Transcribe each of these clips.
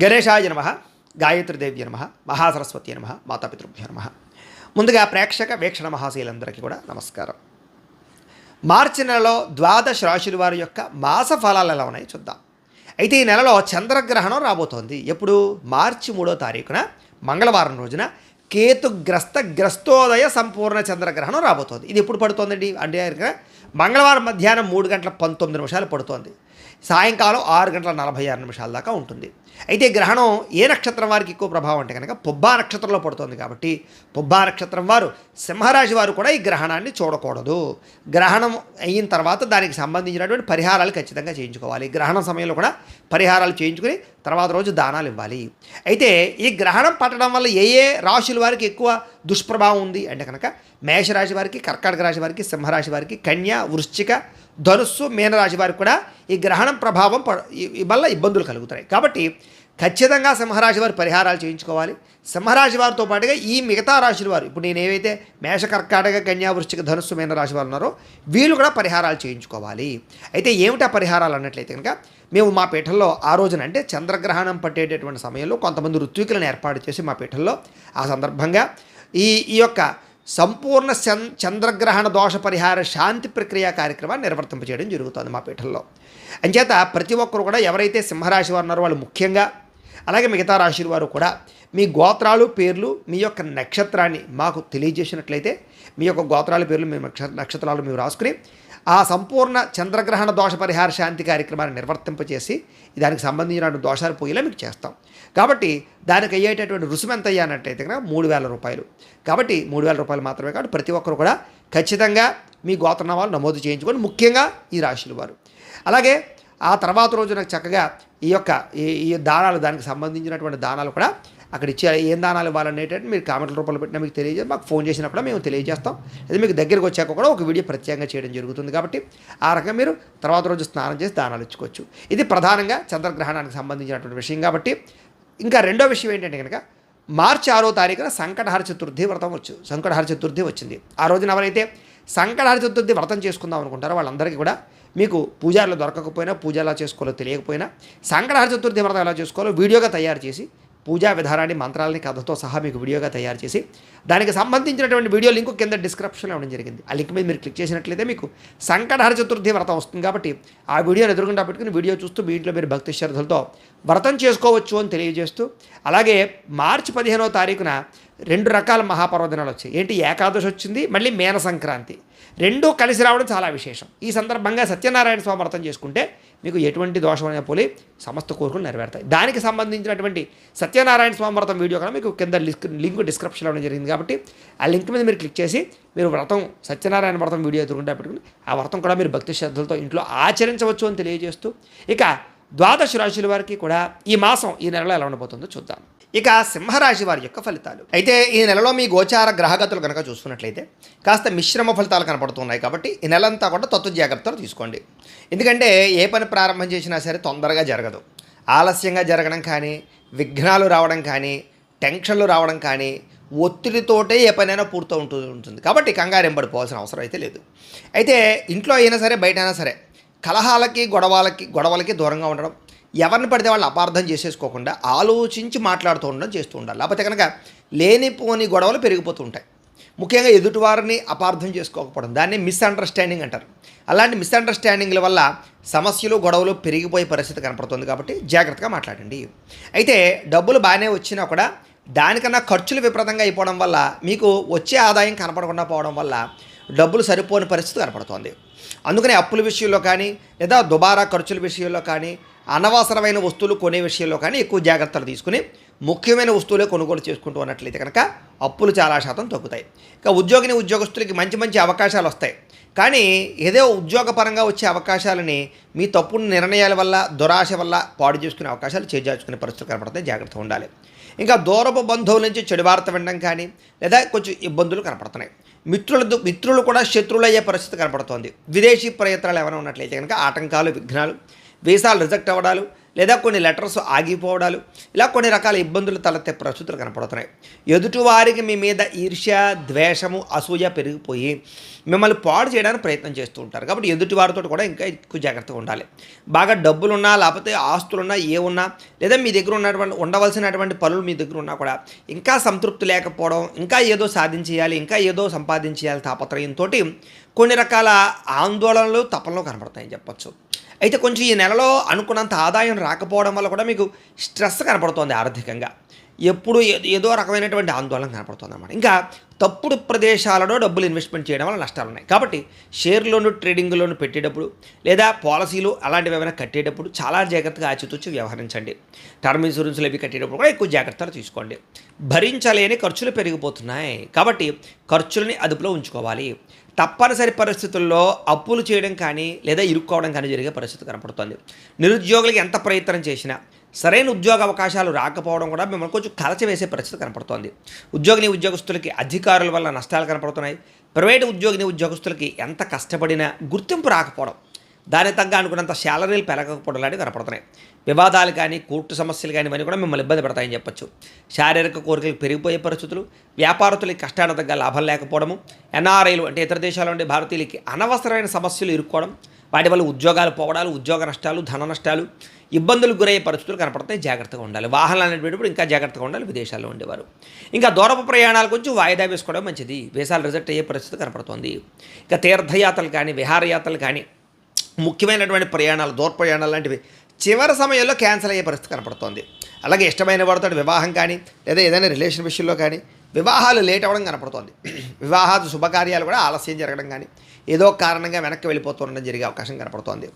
గణేశాయ నమః, గాయత్రీదేవ్య నమః, మహాసరస్వతి నమః, మాతాపితృభ్యో నమః. ముందుగా ప్రేక్షక వీక్షణ మహాశీలందరికీ కూడా నమస్కారం. మార్చి నెలలో ద్వాదశ రాశుల వారి యొక్క మాస ఫలాలు ఎలా ఉన్నాయో చూద్దాం. అయితే ఈ నెలలో చంద్రగ్రహణం రాబోతోంది. ఎప్పుడు? మార్చి 3వ తారీఖున మంగళవారం రోజున గ్రస్తోదయ సంపూర్ణ చంద్రగ్రహణం రాబోతోంది. ఇది ఎప్పుడు పడుతోందండి అంటే మంగళవారం మధ్యాహ్నం 3:19 పడుతోంది. సాయంకాలం 6:46 దాకా ఉంటుంది. అయితే గ్రహణం ఏ నక్షత్రం వారికి ఎక్కువ ప్రభావం అంటే కనుక పుబ్బా నక్షత్రంలో పడుతుంది. కాబట్టి పుబ్బా నక్షత్రం వారు, సింహరాశి వారు కూడా ఈ గ్రహణాన్ని చూడకూడదు. గ్రహణం అయిన తర్వాత దానికి సంబంధించినటువంటి పరిహారాలు ఖచ్చితంగా చేయించుకోవాలి. గ్రహణం సమయంలో కూడా పరిహారాలు చేయించుకుని తర్వాత రోజు దానాలు ఇవ్వాలి. అయితే ఈ గ్రహణం పట్టడం వల్ల ఏ ఏ రాశుల వారికి ఎక్కువ దుష్ప్రభావం ఉంది అంటే కనుక మేషరాశి వారికి, కర్కాటక రాశి వారికి, సింహరాశి వారికి, కన్య, వృశ్చిక, ధనుస్సు, మీనరాశి వారికి కూడా ఈ గ్రహణం ప్రభావం వల్ల ఇబ్బందులు కలుగుతాయి. కాబట్టి ఖచ్చితంగా సింహరాశి వారు పరిహారాలు చేయించుకోవాలి. సింహరాశి వారితో పాటుగా ఈ మిగతా రాశుల వారు, ఇప్పుడు నేను ఏవైతే మేష, కర్కాటక, కన్యా, వృశ్చిక, ధనుస్సు, మీనరాశి వారు ఉన్నారో వీళ్ళు కూడా పరిహారాలు చేయించుకోవాలి. అయితే ఏమిటా పరిహారాలు అన్నట్లయితే కనుక మేము మా పీఠంలో ఆ రోజున అంటే చంద్రగ్రహణం పట్టేటటువంటి సమయంలో కొంతమంది ఋత్వికులను ఏర్పాటు చేసి మా పీఠంలో ఆ సందర్భంగా ఈ యొక్క సంపూర్ణ చంద్రగ్రహణ దోష పరిహార శాంతి ప్రక్రియ కార్యక్రమాన్ని నిర్వర్తింపజేయడం జరుగుతుంది మా పీఠంలో. అంచేత ప్రతి ఒక్కరు కూడా ఎవరైతే సింహరాశి వారు ఉన్నారో వాళ్ళు ముఖ్యంగా, అలాగే మిగతా రాశుల వారు కూడా మీ గోత్రాలు, పేర్లు, మీ యొక్క నక్షత్రాన్ని మాకు తెలియజేసినట్లయితే మీ యొక్క గోత్రాల పేర్లు, మీ నక్షత్రాలు మేము రాసుకుని ఆ సంపూర్ణ చంద్రగ్రహణ దోష పరిహార శాంతి కార్యక్రమాన్ని నిర్వర్తింపచేసి దానికి సంబంధించిన దోషాలు పోయేలా మీకు చేస్తాం. కాబట్టి దానికి అయ్యేటటువంటి రుసుము ఎంత అయ్యానట్టయితే కనుక 3,000 రూపాయలు. కాబట్టి 3,000 రూపాయలు మాత్రమే. కాబట్టి ప్రతి ఒక్కరు కూడా ఖచ్చితంగా మీ గోత్రనామాలు నమోదు చేయించుకొని, ముఖ్యంగా ఈ రాశుల వారు. అలాగే ఆ తర్వాత రోజు నాకు చక్కగా ఈ యొక్క ఈ దానాలు, దానికి సంబంధించినటువంటి దానాలు కూడా అక్కడ ఇచ్చే ఏం దానాలు ఇవ్వాలనేటట్టు మీరు కామెంట్ల రూపంలో పెట్టినా మీకు తెలియజేసి మాకు ఫోన్ చేసినా కూడా మేము తెలియజేస్తాం. అది మీకు దగ్గరికి వచ్చాక కూడా ఒక వీడియో ప్రత్యేకంగా చేయడం జరుగుతుంది. కాబట్టి ఆ రకంగా మీరు తర్వాత రోజు స్నానం చేసి దానాలు ఇచ్చుకోవచ్చు. ఇది ప్రధానంగా చంద్రగ్రహణానికి సంబంధించినటువంటి విషయం. కాబట్టి ఇంకా రెండో విషయం ఏంటంటే కనుక మార్చి 6వ తారీఖున సంకటహర చతుర్థి వ్రతం సంకటహర చతుర్థి వచ్చింది. ఆ రోజున ఎవరైతే సంకటహర చతుర్థి వ్రతం చేసుకుందాం అనుకుంటారో వాళ్ళందరికీ కూడా మీకు పూజారులు దొరకకపోయినా, పూజ ఎలా చేసుకోవాలో తెలియకపోయినా సంకటహర చతుర్థి వ్రతం ఎలా చేసుకోవాలో వీడియోగా తయారు చేసి, పూజా విధానాన్ని, మంత్రాలని, కథతో సహా మీకు వీడియోగా తయారు చేసి దానికి సంబంధించినటువంటి వీడియో లింక్ కింద డిస్క్రిప్షన్లో ఇవ్వడం జరిగింది. ఆ లింక్ మీద మీరు క్లిక్ చేసినట్లయితే మీకు సంకటహర చతుర్థి వ్రతం వస్తుంది. కాబట్టి ఆ వీడియోని ఎదురుగుండా పెట్టుకుని వీడియో చూస్తూ మీ ఇంట్లో మీరు భక్తి శ్రద్ధలతో వ్రతం చేసుకోవచ్చు అని తెలియజేస్తూ, అలాగే మార్చి 15వ తారీఖున 2 రకాల మహాపర్వదినాలు వచ్చాయి. ఏంటి? ఏకాదశి వచ్చింది, మళ్ళీ మేన సంక్రాంతి. రెండూ కలిసి రావడం చాలా విశేషం. ఈ సందర్భంగా సత్యనారాయణ స్వామి వ్రతం చేసుకుంటే మీకు ఎటువంటి దోషమైన పోలి సమస్త కోరికలు నెరవేరుతాయి. దానికి సంబంధించినటువంటి సత్యనారాయణ స్వామి వ్రతం వీడియో కూడా మీకు కింద లింక్ డిస్క్రిప్షన్లో ఇవ్వడం జరిగింది. కాబట్టి ఆ లింక్ మీద మీరు క్లిక్ చేసి మీరు వ్రతం, సత్యనారాయణ వ్రతం వీడియో ఎదురుకుంటా పెట్టుకుని ఆ వ్రతం కూడా మీరు భక్తి శ్రద్ధలతో ఇంట్లో ఆచరించవచ్చు అని తెలియజేస్తూ, ఇక ద్వాదశ రాశుల వారికి కూడా ఈ మాసం, ఈ నెలలో ఎలా ఉండబోతుందో చూద్దాం. ఇక సింహరాశి వారి యొక్క ఫలితాలు. అయితే ఈ నెలలో మీ గోచార గ్రహగతులు కనుక చూసుకున్నట్లయితే కాస్త మిశ్రమ ఫలితాలు కనపడుతున్నాయి. కాబట్టి ఈ నెలంతా కూడా తత్వ జాగ్రత్తలు తీసుకోండి. ఎందుకంటే ఏ పని ప్రారంభం చేసినా సరే తొందరగా జరగదు. ఆలస్యంగా జరగడం కానీ, విఘ్నాలు రావడం కానీ, టెన్షన్లు రావడం కానీ, ఒత్తిడితోటే ఏ పనైనా ఉంటుంది. కాబట్టి కంగారు పడిపోవాల్సిన అవసరం అయితే లేదు. అయితే ఇంట్లో అయినా సరే, బయట అయినా సరే కలహాలకి, గొడవలకి దూరంగా ఉండడం, ఎవరిని పడితే వాళ్ళు అపార్థం చేసేసుకోకుండా ఆలోచించి మాట్లాడుతూ ఉండడం చేస్తూ ఉండాలి. లేకపోతే కనుక లేనిపోని గొడవలు పెరిగిపోతూ ఉంటాయి. ముఖ్యంగా ఎదుటివారిని అపార్థం చేసుకోకపోవడం, దాన్ని మిస్అండర్స్టాండింగ్ అంటారు. అలాంటి మిస్అండర్స్టాండింగ్ల వల్ల సమస్యలు, గొడవలు పెరిగిపోయే పరిస్థితి కనపడుతుంది. కాబట్టి జాగ్రత్తగా మాట్లాడండి. అయితే డబ్బులు బాగానే వచ్చినా కూడా దానికన్నా ఖర్చులు విపరీతంగా అయిపోవడం వల్ల, మీకు వచ్చే ఆదాయం కనపడకుండా పోవడం వల్ల డబ్బులు సరిపోని పరిస్థితి కనపడుతోంది. అందుకని అప్పుల విషయంలో కానీ, లేదా దుబారా ఖర్చుల విషయంలో కానీ, అనవసరమైన వస్తువులు కొనే విషయంలో కానీ ఎక్కువ జాగ్రత్తలు తీసుకుని ముఖ్యమైన వస్తువులే కొనుగోలు చేసుకుంటూ ఉన్నట్లయితే కనుక అప్పులు చాలా శాతం తగ్గుతాయి. ఇక ఉద్యోగస్తులకి మంచి అవకాశాలు వస్తాయి. కానీ ఏదో ఉద్యోగపరంగా వచ్చే అవకాశాలని మీ తప్పుడు నిర్ణయాల వల్ల, దురాశ వల్ల పాడు చేసుకునే అవకాశాలు చేజార్చుకునే పరిస్థితులు కనపడతాయి. జాగ్రత్తగా ఉండాలి. ఇంకా దూరపు బంధువుల నుంచి చెడు వార్త వినడం కానీ, లేదా కొంచెం ఇబ్బందులు కనపడుతున్నాయి. మిత్రులు కూడా శత్రువులు అయ్యే పరిస్థితి కనపడుతోంది. విదేశీ ప్రయత్నాలు ఏమైనా ఉన్నట్లయితే కనుక ఆటంకాలు, విఘ్నాలు, వీసాలు రిజెక్ట్ అవ్వడాలు లేదా కొన్ని లెటర్స్ ఆగిపోవడాలు ఇలా కొన్ని రకాల ఇబ్బందులు తలెత్తే పరిస్థితులు కనపడుతున్నాయి. ఎదుటివారికి మీ మీద ఈర్ష్య, ద్వేషము, అసూయ పెరిగిపోయి మిమ్మల్ని పాడు చేయడానికి ప్రయత్నం చేస్తూ ఉంటారు. కాబట్టి ఎదుటివారితో కూడా ఇంకా ఎక్కువ జాగ్రత్తగా ఉండాలి. బాగా డబ్బులున్నా లేకపోతే ఆస్తులున్నా ఉన్నా లేదా మీ దగ్గర ఉన్నటువంటి ఉండవలసినటువంటి పనులు మీ దగ్గర ఉన్నా కూడా ఇంకా సంతృప్తి లేకపోవడం, ఇంకా ఏదో సాధించేయాలి, ఇంకా ఏదో సంపాదించేయాలి తాపత్రయంతో కొన్ని రకాల ఆందోళనలు, తపనలు కనపడతాయని చెప్పచ్చు. అయితే కొంచెం ఈ నెలలో అనుకున్నంత ఆదాయం రాకపోవడం వల్ల కూడా మీకు స్ట్రెస్ కనపడుతోంది ఆర్థికంగా. ఎప్పుడు ఏదో రకమైనటువంటి ఆందోళన కనపడుతుంది అన్నమాట. ఇంకా తప్పుడు ప్రదేశాలలో డబ్బులు ఇన్వెస్ట్మెంట్ చేయడం వల్ల నష్టాలు ఉన్నాయి. కాబట్టి షేర్లోను, ట్రేడింగ్లోను పెట్టేటప్పుడు లేదా పాలసీలు అలాంటివి ఏమైనా కట్టేటప్పుడు చాలా జాగ్రత్తగా ఆచితూచి వ్యవహరించండి. టర్మ్ ఇన్సూరెన్స్లు అవి కట్టేటప్పుడు కూడా ఎక్కువ జాగ్రత్తలు తీసుకోండి. భరించలేని ఖర్చులు పెరిగిపోతున్నాయి కాబట్టి ఖర్చులని అదుపులో ఉంచుకోవాలి. తప్పనిసరి పరిస్థితుల్లో అప్పులు చేయడం కానీ లేదా ఇరుక్కోవడం కానీ జరిగే పరిస్థితి కనపడుతుంది. నిరుద్యోగులకి ఎంత ప్రయత్నం చేసినా సరైన ఉద్యోగ అవకాశాలు రాకపోవడం కూడా మిమ్మల్ని కొంచెం కలచవేసే పరిస్థితి కనపడుతోంది. ఉద్యోగస్తులకి అధికారుల వల్ల నష్టాలు కనపడుతున్నాయి. ప్రైవేటు ఉద్యోగస్తులకి ఎంత కష్టపడినా గుర్తింపు రాకపోవడం, దాని తగ్గ అనుకున్నంత శాలరీలు పెరగకపోవడం లాంటివి కనపడుతున్నాయి. వివాదాలు కానీ కోర్టు సమస్యలు కానీ ఇవన్నీ కూడా మిమ్మల్ని ఇబ్బంది పడతాయని చెప్పచ్చు. శారీరక కోరికలు పెరిగిపోయే పరిస్థితులు, వ్యాపారస్తులకి కష్టానికి తగ్గ లాభం లేకపోవడము, ఎన్ఆర్ఐలు అంటే ఇతర దేశాల్లో ఉండే భారతీయులకి అనవసరమైన సమస్యలు ఇరుక్కోవడం, వాటి వల్ల ఉద్యోగాలు పోవడాలు, ఉద్యోగ నష్టాలు, ధన నష్టాలు, ఇబ్బందులు గురయ్యే పరిస్థితులు కనపడతాయి. జాగ్రత్తగా ఉండాలి. వాహనాలు అనేటప్పుడు ఇంకా జాగ్రత్తగా ఉండాలి. విదేశాల్లో ఉండేవారు ఇంకా దూరపు ప్రయాణాలు కొంచెం వాయిదా వేసుకోవడం మంచిది. వీసాలు రిజెక్ట్ అయ్యే పరిస్థితి కనపడుతుంది. ఇంకా తీర్థయాత్రలు కానీ విహారయాత్రలు కానీ ముఖ్యమైనటువంటి ప్రయాణాలు, దూర ప్రయాణాలు లాంటివి చివరి సమయంలో క్యాన్సిల్ అయ్యే పరిస్థితి కనపడుతోంది. అలాగే ఇష్టమైన వాడితో వివాహం కానీ లేదా ఏదైనా రిలేషన్ విషయంలో కానీ వివాహాలు లేట్ అవ్వడం కనపడుతోంది. వివాహాలు శుభకార్యాలు కూడా ఆలస్యం జరగడం కానీ ఏదో కారణంగా వెనక్కి వెళ్ళిపోతుండడం జరిగే అవకాశం కనపడుతోంది.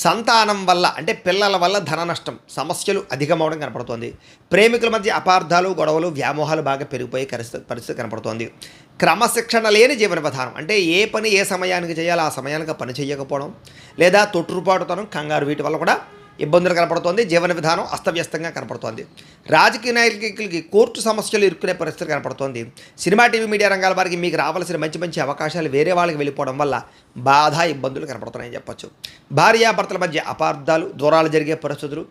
సంతానం వల్ల అంటే పిల్లల వల్ల ధన నష్టం, సమస్యలు అధికమవడం కనపడుతోంది. ప్రేమికుల మధ్య అపార్థాలు, గొడవలు, వ్యామోహాలు బాగా పెరిగిపోయే పరిస్థితి కనపడుతోంది. క్రమశిక్షణ లేని జీవన విధానం అంటే ఏ పని ఏ సమయానికి చేయాలో ఆ సమయానికి పని చేయకపోవడం లేదా తొట్టుపాటుతనం, కంగారు వీటి వల్ల కూడా ఇబ్బందులు కనపడుతోంది. జీవన విధానం అస్తవ్యస్తంగా కనపడుతోంది. రాజకీయ నాయకులకి కోర్టు సమస్యలు ఇరుక్కునే పరిస్థితి కనపడుతోంది. సినిమా, టీవీ, మీడియా రంగాల వారికి మీకు రావాల్సిన మంచి అవకాశాలు వేరే వాళ్ళకి వెళ్ళిపోవడం వల్ల బాధ, ఇబ్బందులు కనపడుతున్నాయని చెప్పచ్చు. భార్యాభర్తల మధ్య అపార్థాలు, దూరాలు జరిగే పరిస్థితులు,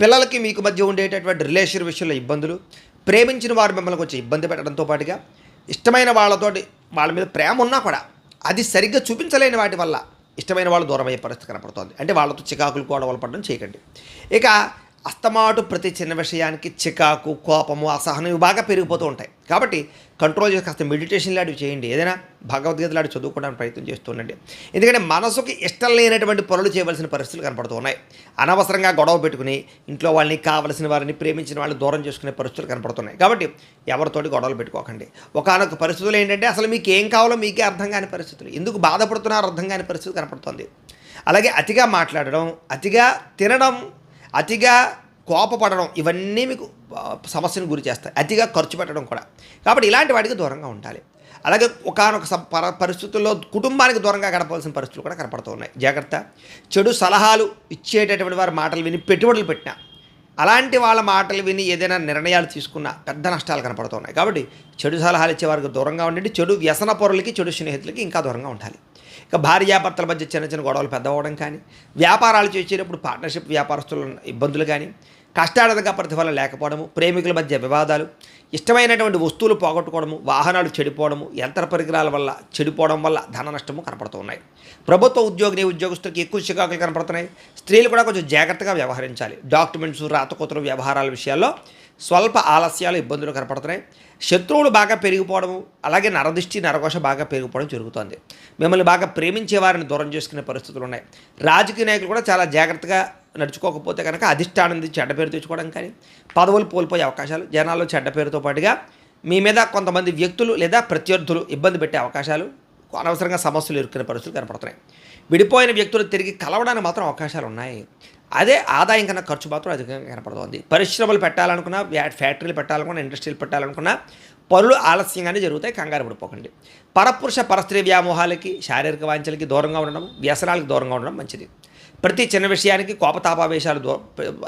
పిల్లలకి మీకు మధ్య ఉండేటటువంటి రిలేషన్ విషయంలో ఇబ్బందులు, ప్రేమించిన వారు మిమ్మల్ని కొంచెం ఇబ్బంది పెట్టడంతో పాటుగా ఇష్టమైన వాళ్ళతోటి వాళ్ళ మీద ప్రేమ ఉన్నా కూడా అది సరిగ్గా చూపించలేని వాటి వల్ల ఇష్టమైన వాళ్ళు దూరం అయ్యే పరిస్థితి కనపడుతోంది. అంటే వాళ్ళతో చికాకులు గొడవలు పడడం చేయకండి. ఇక అస్తమాటు ప్రతి చిన్న విషయానికి చికాకు, కోపము, అసహనం ఇవి బాగా పెరిగిపోతూ ఉంటాయి. కాబట్టి కంట్రోల్ చేసి కాస్త మెడిటేషన్ లాంటివి చేయండి. ఏదైనా భగవద్గీత లాంటివి చదువుకోవడానికి ప్రయత్నం చేస్తుండండి. ఎందుకంటే మనసుకి ఇష్టం లేనటువంటి పనులు చేయవలసిన పరిస్థితులు కనపడుతూ ఉన్నాయి. అనవసరంగా గొడవ పెట్టుకుని ఇంట్లో వాళ్ళని, కావలసిన వారిని, ప్రేమించిన వాళ్ళని దూరం చేసుకునే పరిస్థితులు కనపడుతున్నాయి. కాబట్టి ఎవరితోటి గొడవలు పెట్టుకోకండి. ఒకానొక పరిస్థితులు ఏంటంటే అసలు మీకు ఏం కావాలో మీకే అర్థం కాని పరిస్థితులు, ఎందుకు బాధపడుతున్నారో అర్థం కాని పరిస్థితి కనపడుతుంది. అలాగే అతిగా మాట్లాడడం, అతిగా తినడం, అతిగా కోపపడడం ఇవన్నీ మీకు సమస్యను గురి చేస్తాయి. అతిగా ఖర్చు పెట్టడం కూడా. కాబట్టి ఇలాంటి వాటికి దూరంగా ఉండాలి. అలాగే ఒకానొక పరిస్థితుల్లో కుటుంబానికి దూరంగా గడపవలసిన పరిస్థితులు కూడా కనపడుతూ ఉన్నాయి. జాగ్రత్త. చెడు సలహాలు ఇచ్చేటటువంటి వారి మాటలు విని పెట్టుబడులు పెట్టినా, అలాంటి వాళ్ళ మాటలు విని ఏదైనా నిర్ణయాలు తీసుకున్నా పెద్ద నష్టాలు కనపడుతున్నాయి. కాబట్టి చెడు సలహాలు ఇచ్చే వారికి దూరంగా ఉండండి. చెడు వ్యసన పరులకి, చెడు స్నేహితులకి ఇంకా దూరంగా ఉండాలి. ఇక భార్యాభర్తల మధ్య చిన్న గొడవలు పెద్దవడం కానీ, వ్యాపారాలు చేసేటప్పుడు పార్ట్నర్షిప్ వ్యాపారస్తుల ఇబ్బందులు కానీ, కష్టాడదగా ప్రతిఫలం లేకపోవడము, ప్రేమికుల మధ్య వివాదాలు, ఇష్టమైనటువంటి వస్తువులు పోగొట్టుకోవడము, వాహనాలు చెడిపోవడము, యంత్ర పరికరాల వల్ల చెడిపోవడం వల్ల ధన నష్టము కనపడుతూ ఉన్నాయి. ప్రభుత్వ ఉద్యోగస్తులకి ఎక్కువ చికాకులు కనపడుతున్నాయి. స్త్రీలు కూడా కొంచెం జాగ్రత్తగా వ్యవహరించాలి. డాక్యుమెంట్స్, రాతకోతలు, వ్యవహారాల విషయాల్లో స్వల్ప ఆలస్యాలు, ఇబ్బందులు కనపడుతున్నాయి. శత్రువులు బాగా పెరిగిపోవడము, అలాగే నరదిష్టి, నరఘోష బాగా పెరిగిపోవడం జరుగుతుంది. మిమ్మల్ని బాగా ప్రేమించే వారిని దూరం చేసుకునే పరిస్థితులు ఉన్నాయి. రాజకీయ నాయకులు కూడా చాలా జాగ్రత్తగా నడుచుకోకపోతే కనుక అధిష్టానం చెడ్డ పేరు తెచ్చుకోవడం కానీ, పదవులు కోల్పోయే అవకాశాలు, జనాల్లో చెడ్డ పేరుతో పాటుగా మీ మీద కొంతమంది వ్యక్తులు లేదా ప్రత్యర్థులు ఇబ్బంది పెట్టే అవకాశాలు, అనవసరంగా సమస్యలు ఎదుర్కొనే పరిస్థితులు కనపడుతున్నాయి. విడిపోయిన వ్యక్తులు తిరిగి కలవడానికి మాత్రం అవకాశాలు ఉన్నాయి. అదే ఆదాయం కన్నా ఖర్చు మాత్రం అధికంగా కనపడుతుంది. పరిశ్రమలు పెట్టాలనుకున్నా, ఫ్యాక్టరీలు పెట్టాలనుకున్నా, ఇండస్ట్రీలు పెట్టాలనుకున్నా పనులు ఆలస్యంగానే జరుగుతాయి. కంగారు పడిపోకండి. పరపురుష పరస్త్రీ వ్యామోహాలకి, శారీరక వాంఛలకి దూరంగా ఉండడం, వ్యసనాలకు దూరంగా ఉండడం మంచిది. ప్రతి చిన్న విషయానికి కోపతాపావేశాలు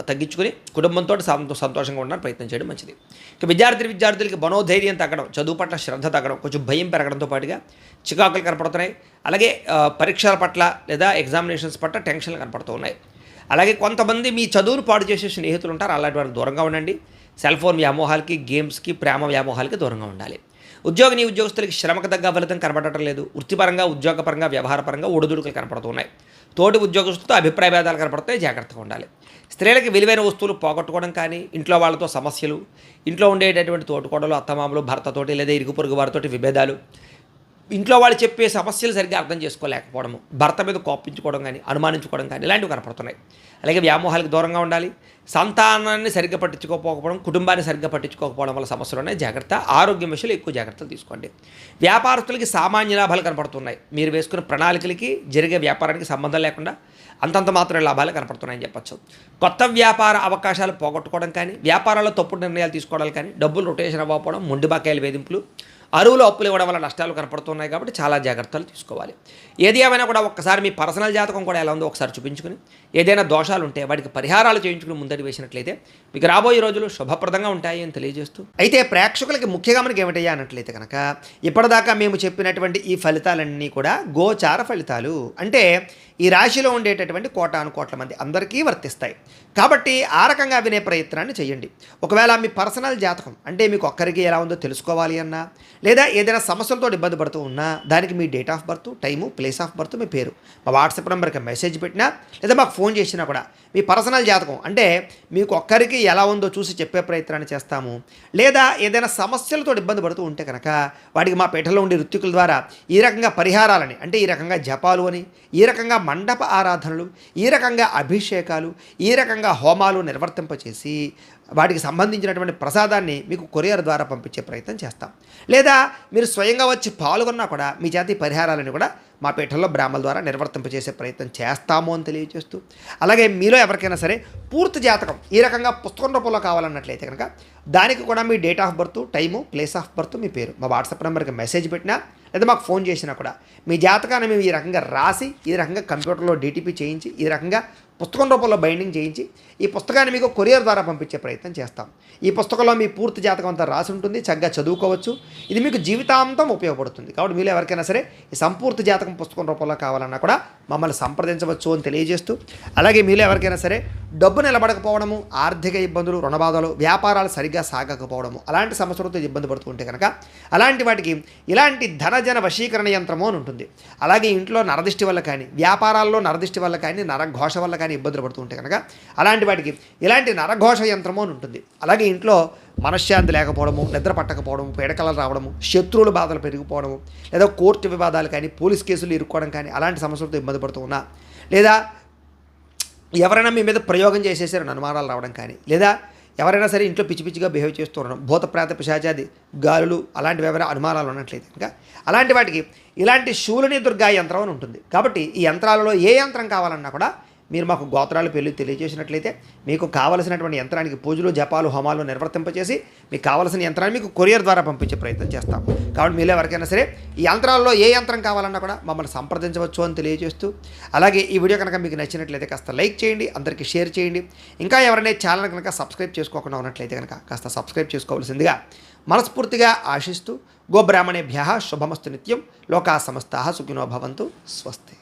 తగ్గించుకుని కుటుంబంతో సంతోషంగా ఉండడానికి ప్రయత్నం చేయడం మంచిది. ఇక విద్యార్థులకి మనోధైర్యం తగ్గడం, చదువు పట్ల శ్రద్ధ తగ్గడం, కొంచెం భయం పెరగడంతో పాటుగా చికాకులు కనపడుతున్నాయి. అలాగే పరీక్షల పట్ల లేదా ఎగ్జామినేషన్స్ పట్ల టెన్షన్లు కనపడుతూ ఉన్నాయి. అలాగే కొంతమంది మీ చదువును పాడు చేసే స్నేహితులు ఉంటారు, అలాంటి వారికి దూరంగా ఉండండి. సెల్ ఫోన్ వ్యామోహాలకి, గేమ్స్కి, ప్రేమ వ్యామోహాలకి దూరంగా ఉండాలి. ఉద్యోగస్తులకి శ్రమకు తగ్గ ఫలితం కనపడటం లేదు. వృత్తిపరంగా, ఉద్యోగపరంగా, వ్యవహారపరంగా ఒడిదుడుకులు కనపడుతున్నాయి. తోటి ఉద్యోగస్తులతో అభిప్రాయ భేదాలు కనపడతాయి, జాగ్రత్తగా ఉండాలి. స్త్రీలకి విలువైన వస్తువులు పోగొట్టుకోవడం కానీ, ఇంట్లో వాళ్ళతో సమస్యలు, ఇంట్లో ఉండేటటువంటి తోటికోడలు, అత్తమామలు, భర్తతోటి లేదా ఇరుగు పొరుగు వారితోటి విభేదాలు, ఇంట్లో వాళ్ళు చెప్పే సమస్యలు సరిగ్గా అర్థం చేసుకోలేకపోవడము, భర్త మీద కోపించుకోవడం కానీ, అనుమానించుకోవడం కానీ ఇలాంటివి కనపడుతున్నాయి. అలాగే వ్యామోహాలకు దూరంగా ఉండాలి. సంతానాన్ని సరిగ్గా పట్టించుకోకపోవడం, కుటుంబాన్ని సరిగ్గా పట్టించుకోకపోవడం వల్ల సమస్యలు ఉన్నాయి, జాగ్రత్త. ఆరోగ్యం విషయంలో ఎక్కువ జాగ్రత్తలు తీసుకోండి. వ్యాపారస్తులకి సామాన్య లాభాలు కనపడుతున్నాయి. మీరు వేసుకున్న ప్రణాళికలకి జరిగే వ్యాపారానికి సంబంధం లేకుండా అంతంత మాత్రమే లాభాలు కనపడుతున్నాయని చెప్పచ్చు. కొత్త వ్యాపార అవకాశాలు పోగొట్టుకోవడం కానీ, వ్యాపారాల్లో తప్పుడు నిర్ణయాలు తీసుకోవడం కానీ, డబ్బులు రొటేషన్ అవ్వకపోవడం, మొండి బకాయిల వేధింపులు, అరువులు అప్పులు ఇవ్వడం వల్ల నష్టాలు కనపడుతున్నాయి. కాబట్టి చాలా జాగ్రత్తలు తీసుకోవాలి. ఏది ఏమైనా కూడా ఒక్కసారి మీ పర్సనల్ జాతకం కూడా ఎలా ఉందో ఒకసారి చూపించుకుని, ఏదైనా దోషాలు ఉంటే వాటికి పరిహారాలు చేయించుకుని ముందడి వేసినట్లయితే మీకు రాబోయే రోజులు శుభప్రదంగా ఉంటాయి అని తెలియజేస్తూ, అయితే ప్రేక్షకులకి ముఖ్యంగా మనకి ఏమిటయ్యా అన్నట్లయితే కనుక, ఇప్పటిదాకా మేము చెప్పినటువంటి ఈ ఫలితాలన్నీ కూడా గోచార ఫలితాలు, అంటే ఈ రాశిలో ఉండేటటువంటి కోటాను కోట్ల మంది అందరికీ వర్తిస్తాయి. కాబట్టి ఆ రకంగా వినే ప్రయత్నాన్ని చేయండి. ఒకవేళ మీ పర్సనల్ జాతకం అంటే మీకు ఒక్కరికి ఎలా ఉందో తెలుసుకోవాలి అన్నా, లేదా ఏదైనా సమస్యలతో ఇబ్బంది పడుతూ ఉన్నా, దానికి మీ date of birth, time, place of birth, మీ పేరు మా వాట్సాప్ నెంబర్కి మెసేజ్ పెట్టినా, లేదా మాకు ఫోన్ చేసినా కూడా మీ పర్సనల్ జాతకం అంటే మీకు ఒక్కరికి ఎలా ఉందో చూసి చెప్పే ప్రయత్నాన్ని చేస్తాము. లేదా ఏదైనా సమస్యలతో ఇబ్బంది పడుతూ ఉంటే కనుక వాటికి మా పీఠంలో ఉండే ఋత్వికుల ద్వారా ఈ రకంగా పరిహారాలని, అంటే ఈ రకంగా జపాలు అని, ఈ రకంగా మండప ఆరాధనలు, ఈ రకంగా అభిషేకాలు, ఈ రకంగా హోమాలు నిర్వర్తింపచేసి వాటికి సంబంధించినటువంటి ప్రసాదాన్ని మీకు కొరియర్ ద్వారా పంపించే ప్రయత్నం చేస్తాం. లేదా మీరు స్వయంగా వచ్చి పాల్గొన్నా కూడా మీ చేతి పరిహారాలను కూడా మా పీఠంలో బ్రాహ్మణుల ద్వారా నిర్వర్తింపజేసే ప్రయత్నం చేస్తాము అని తెలియజేస్తూ, అలాగే మీలో ఎవరికైనా సరే పూర్తి జాతకం ఈ రకంగా పుస్తకం రూపంలో కావాలన్నట్లయితే కనుక దానికి కూడా మీ date of birth, time, place of birth, మీ పేరు మా వాట్సాప్ నెంబర్కి మెసేజ్ పెట్టినా, లేదా మాకు ఫోన్ చేసినా కూడా మీ జాతకాన్ని మేము ఈ రకంగా రాసి, ఈ రకంగా కంప్యూటర్లో డీటీపీ చేయించి, ఈ రకంగా పుస్తకం రూపంలో బైండింగ్ చేయించి ఈ పుస్తకాన్ని మీకు కొరియర్ ద్వారా పంపించే ప్రయత్నం చేస్తాం. ఈ పుస్తకంలో మీ పూర్తి జాతకం అంతా రాసి ఉంటుంది, చక్కగా చదువుకోవచ్చు. ఇది మీకు జీవితాంతం ఉపయోగపడుతుంది. కాబట్టి మీరు ఎవరికైనా సరే ఈ సంపూర్తి జాతకం పుస్తకం రూపంలో కావాలన్నా కూడా మమ్మల్ని సంప్రదించవచ్చు అని తెలియజేస్తూ, అలాగే మీరు ఎవరికైనా సరే డబ్బు నిలబడకపోవడము, ఆర్థిక ఇబ్బందులు, రుణబాధలు, వ్యాపారాలు సరిగ్గా సాగకపోవడము, అలాంటి సమస్యలతో ఇబ్బంది పడుతూ ఉంటే కనుక అలాంటి వాటికి ఇలాంటి ధనజన వశీకరణ యంత్రము అని ఉంటుంది. అలాగే ఇంట్లో నరదిష్టి వల్ల కానీ, వ్యాపారాల్లో నరదిష్టి వల్ల కానీ, నరఘోష వల్ల కానీ ఇబ్బందులు పడుతూ ఉంటే కనుక అలాంటి వాటికి ఇలాంటి నరఘోష యంత్రము అని ఉంటుంది. అలాగే ఇంట్లో మనశ్శాంతి లేకపోవడము, నిద్ర పట్టకపోవడము, పీడకలలు రావడము, శత్రువుల బాధలు పెరిగిపోవడము, లేదా కోర్టు వివాదాలు కానీ, పోలీస్ కేసులు ఇరుక్కోవడం కానీ అలాంటి సమస్యలతో ఇబ్బంది పడుతూ ఉన్నా, లేదా ఎవరైనా మీ మీద ప్రయోగం చేసేసారని అనుమానాలు రావడం కానీ, లేదా ఎవరైనా సరే ఇంట్లో పిచ్చి పిచ్చిగా బిహేవ్ చేస్తూ ఉండడం, భూత ప్రేత పిశాచాది గాలులు అలాంటివి ఎవరైనా అనుమానాలు ఉన్నట్లయితే కనుక అలాంటి వాటికి ఇలాంటి శూలిని దుర్గా యంత్రం అని ఉంటుంది. కాబట్టి ఈ యంత్రాలలో ఏ యంత్రం కావాలన్నా కూడా మీరు మాకు గోత్రాలు పేర్లు తెలియజేసినట్లయితే మీకు కావలసినటువంటి యంత్రానికి పూజలు, జపాలు, హోమాలు నిర్వర్తింపచేసి మీకు కావలసిన యంత్రాన్ని మీకు కొరియర్ ద్వారా పంపించే ప్రయత్నం చేస్తాం. కాబట్టి మీలో ఎవరికైనా సరే ఈ యంత్రాల్లో ఏ యంత్రం కావాలన్నా కూడా మమ్మల్ని సంప్రదించవచ్చు అని తెలియజేస్తూ, అలాగే ఈ వీడియో కనుక మీకు నచ్చినట్లయితే కాస్త లైక్ చేయండి, అందరికీ షేర్ చేయండి. ఇంకా ఎవరైనా ఛానల్ కనుక సబ్స్క్రైబ్ చేసుకోకుండా ఉన్నట్లయితే కనుక కాస్త సబ్స్క్రైబ్ చేసుకోవాల్సిందిగా మనస్ఫూర్తిగా ఆశిస్తూ, గోబ్రాహ్మణేభ్యః శుభమస్తు నిత్యం, లోకా సమస్తాః సుఖినో భవంతు, స్వస్తి.